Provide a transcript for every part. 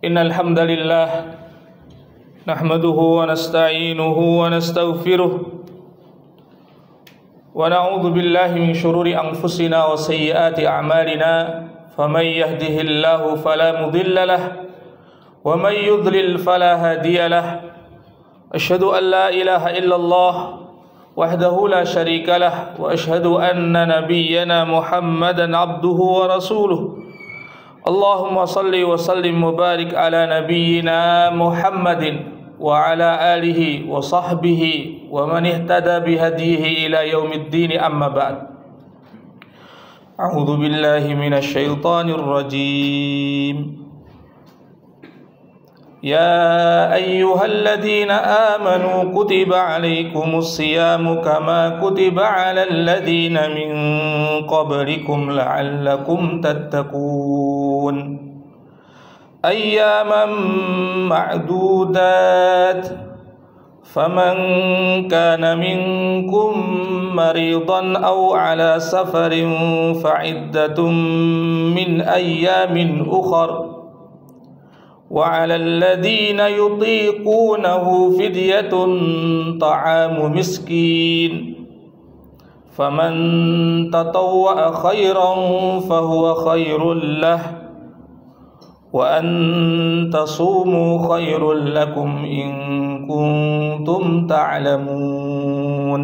Innal hamdalillah nahmaduhu wa nasta'inuhu wa nastaghfiruh wa na'udzu billahi min shururi anfusina wa sayyiati a'malina faman yahdihillahu fala mudilla lahu wa man yudlil fala hadiya lahu asyhadu an la ilaha illallah wahdahu la syarika lah wa asyhadu anna nabiyyana Muhammadan abduhu wa rasuluh. Allahumma salli wa sallim wa barik ala nabiyyina Muhammadin wa ala alihi wa sahbihi wa man ihtada bihadihi ila yaumiddin, amma ba'd. A'udzu billahi minasy syaithanir rajim. Ya ayyuhalladzina amanu kutiba alaikumus siyamu kama kutiba alal ladzina min qablikum la'allakum tattaqun. Ayyaman ma'dudat. Faman kana minkum maridan aw ala safarin fa'iddatun min ayyamin ukhra. وعلى الذين يطيقونه فدية طعام مسكين فمن تطوع خيرا فهو خير له وأن تصوموا خير لكم إن كنتم تعلمون.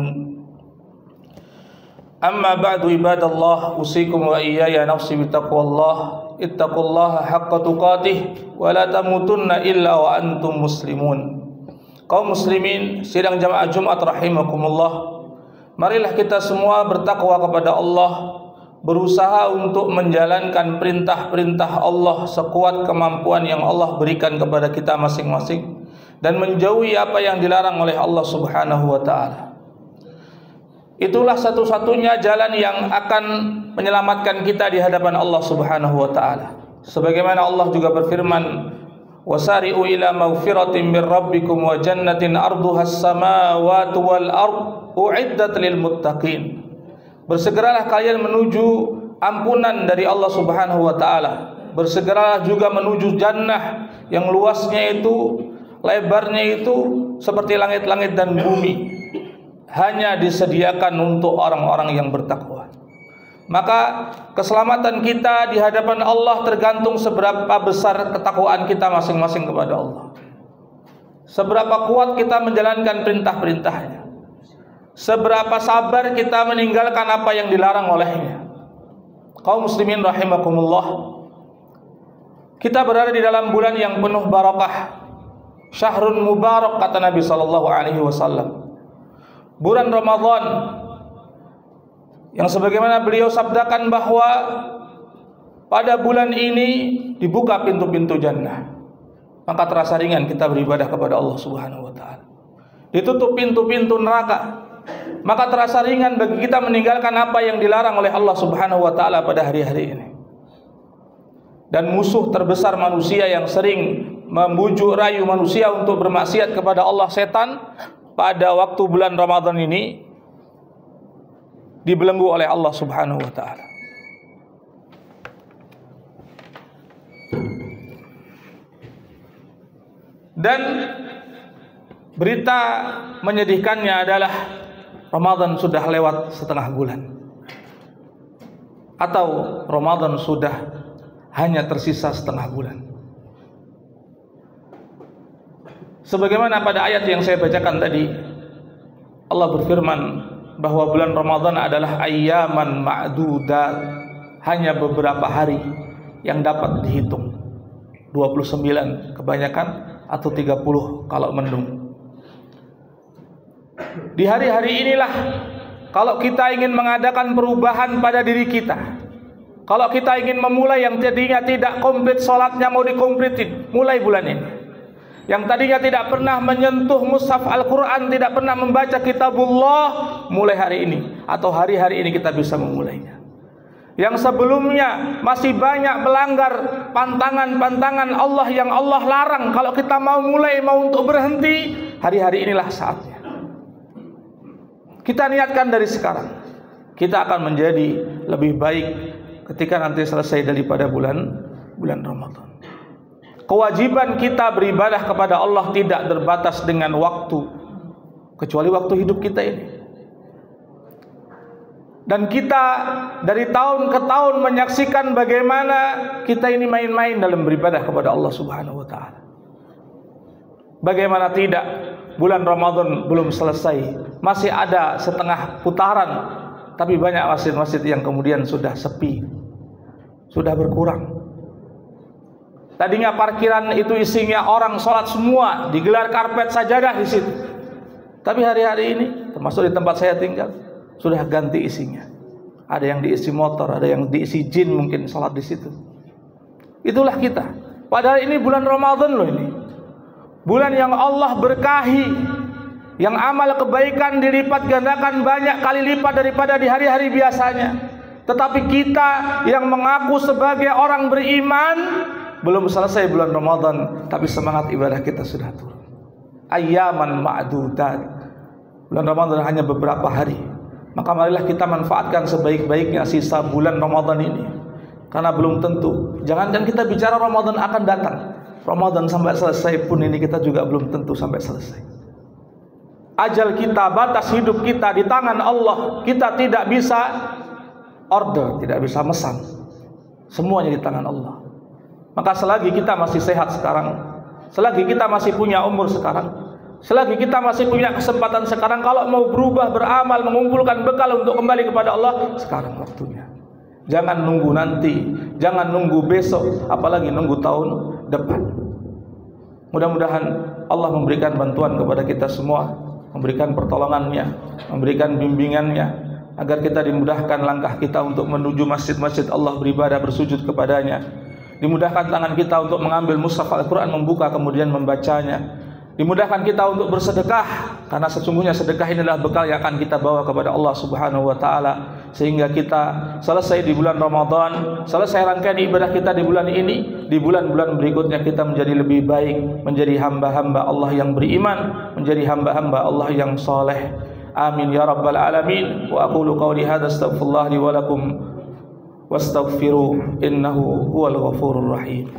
أما بعد عباد الله أوصيكم وإياي نفسي بتقوى الله. Ittaqullaha haqqa tuqatih wa la tamutunna illa wa antum muslimun. Kaum muslimin sidang jamaah Jumat rahimakumullah, marilah kita semua bertakwa kepada Allah, berusaha untuk menjalankan perintah-perintah Allah sekuat kemampuan yang Allah berikan kepada kita masing-masing, dan menjauhi apa yang dilarang oleh Allah Subhanahu wa taala. Itulah satu-satunya jalan yang akan menyelamatkan kita di hadapan Allah Subhanahu wa taala. Sebagaimana Allah juga berfirman, "Wasari'u ila maghfiratin min rabbikum wa jannatin arduha as-samawati wal ard u'iddat lil muttaqin." Bersegeralah kalian menuju ampunan dari Allah Subhanahu wa taala. Bersegeralah juga menuju jannah yang luasnya itu, lebarnya itu seperti langit-langit dan bumi, hanya disediakan untuk orang-orang yang bertakwa. Maka keselamatan kita di hadapan Allah tergantung seberapa besar ketakwaan kita masing-masing kepada Allah, seberapa kuat kita menjalankan perintah-perintahnya, seberapa sabar kita meninggalkan apa yang dilarang olehnya. Kaum muslimin rahimakumullah, kita berada di dalam bulan yang penuh barakah, syahrun mubarak, kata Nabi SAW, bulan Ramadan, yang sebagaimana beliau sabdakan bahwa pada bulan ini dibuka pintu-pintu jannah, maka terasa ringan kita beribadah kepada Allah Subhanahu wa taala. Ditutup pintu-pintu neraka, maka terasa ringan bagi kita meninggalkan apa yang dilarang oleh Allah Subhanahu wa taala pada hari-hari ini. Dan musuh terbesar manusia yang sering membujuk rayu manusia untuk bermaksiat kepada Allah, setan, pada waktu bulan Ramadan ini dibelenggu oleh Allah Subhanahu wa taala. Dan berita menyedihkannya adalah Ramadan sudah lewat setengah bulan, atau Ramadan sudah hanya tersisa setengah bulan. Sebagaimana pada ayat yang saya bacakan tadi, Allah berfirman bahwa bulan Ramadan adalah ayyaman ma'dudat, hanya beberapa hari yang dapat dihitung, 29 kebanyakan atau 30 kalau mendung. Di hari-hari inilah kalau kita ingin mengadakan perubahan pada diri kita, kalau kita ingin memulai yang tadinya tidak komplit sholatnya mau dikomplitin, mulai bulan ini. Yang tadinya tidak pernah menyentuh mushaf Al-Quran, tidak pernah membaca kitabullah, mulai hari ini atau hari-hari ini kita bisa memulainya. Yang sebelumnya masih banyak melanggar pantangan-pantangan Allah yang Allah larang, kalau kita mau mulai, mau untuk berhenti, hari-hari inilah saatnya. Kita niatkan dari sekarang, kita akan menjadi lebih baik ketika nanti selesai daripada bulan Ramadan. kewajiban kita beribadah kepada Allah tidak terbatas dengan waktu, kecuali waktu hidup kita ini. Dan kita dari tahun ke tahun menyaksikan bagaimana kita ini main-main dalam beribadah kepada Allah Subhanahu wa taala. Bagaimana tidak, bulan Ramadan belum selesai, masih ada setengah putaran, tapi banyak masjid-masjid yang kemudian sudah sepi, sudah berkurang. Tadinya parkiran itu isinya orang sholat semua, digelar karpet sajadah di situ. Tapi hari-hari ini, termasuk di tempat saya tinggal, sudah ganti isinya. Ada yang diisi motor, ada yang diisi jin mungkin sholat di situ. Itulah kita. Padahal ini bulan Ramadan loh ini. Bulan yang Allah berkahi, yang amal kebaikan dilipat gandakan banyak kali lipat daripada di hari-hari biasanya. Tetapi kita yang mengaku sebagai orang beriman, belum selesai bulan Ramadan, tapi semangat ibadah kita sudah turun. Ayyaman ma'dudat. Bulan Ramadan hanya beberapa hari. Maka marilah kita manfaatkan sebaik-baiknya sisa bulan Ramadan ini. Karena belum tentu. Jangan kita bicara Ramadan akan datang. Ramadan sampai selesai pun ini kita juga belum tentu sampai selesai. Ajal kita, batas hidup kita di tangan Allah. Kita tidak bisa order, tidak bisa mesan. Semuanya di tangan Allah. Maka selagi kita masih sehat sekarang, selagi kita masih punya umur sekarang, selagi kita masih punya kesempatan sekarang, kalau mau berubah, beramal, mengumpulkan bekal untuk kembali kepada Allah, sekarang waktunya. Jangan nunggu nanti, jangan nunggu besok, apalagi nunggu tahun depan. Mudah-mudahan Allah memberikan bantuan kepada kita semua, memberikan pertolongannya, memberikan bimbingannya, agar kita dimudahkan langkah kita untuk menuju masjid-masjid Allah beribadah, bersujud kepadanya. Dimudahkan tangan kita untuk mengambil mushaf Al-Quran, membuka kemudian membacanya. Dimudahkan kita untuk bersedekah, karena sesungguhnya sedekah ini adalah bekal yang akan kita bawa kepada Allah Subhanahu wa taala, sehingga kita selesai di bulan Ramadan, selesai rangkaian ibadah kita di bulan ini, di bulan-bulan berikutnya kita menjadi lebih baik, menjadi hamba-hamba Allah yang beriman, menjadi hamba-hamba Allah yang saleh. Amin ya rabbal alamin. Wa aqulu qawli hadza astaghfirullah li wa lakum wastaghfiruh innahu huwal ghafurur rahim.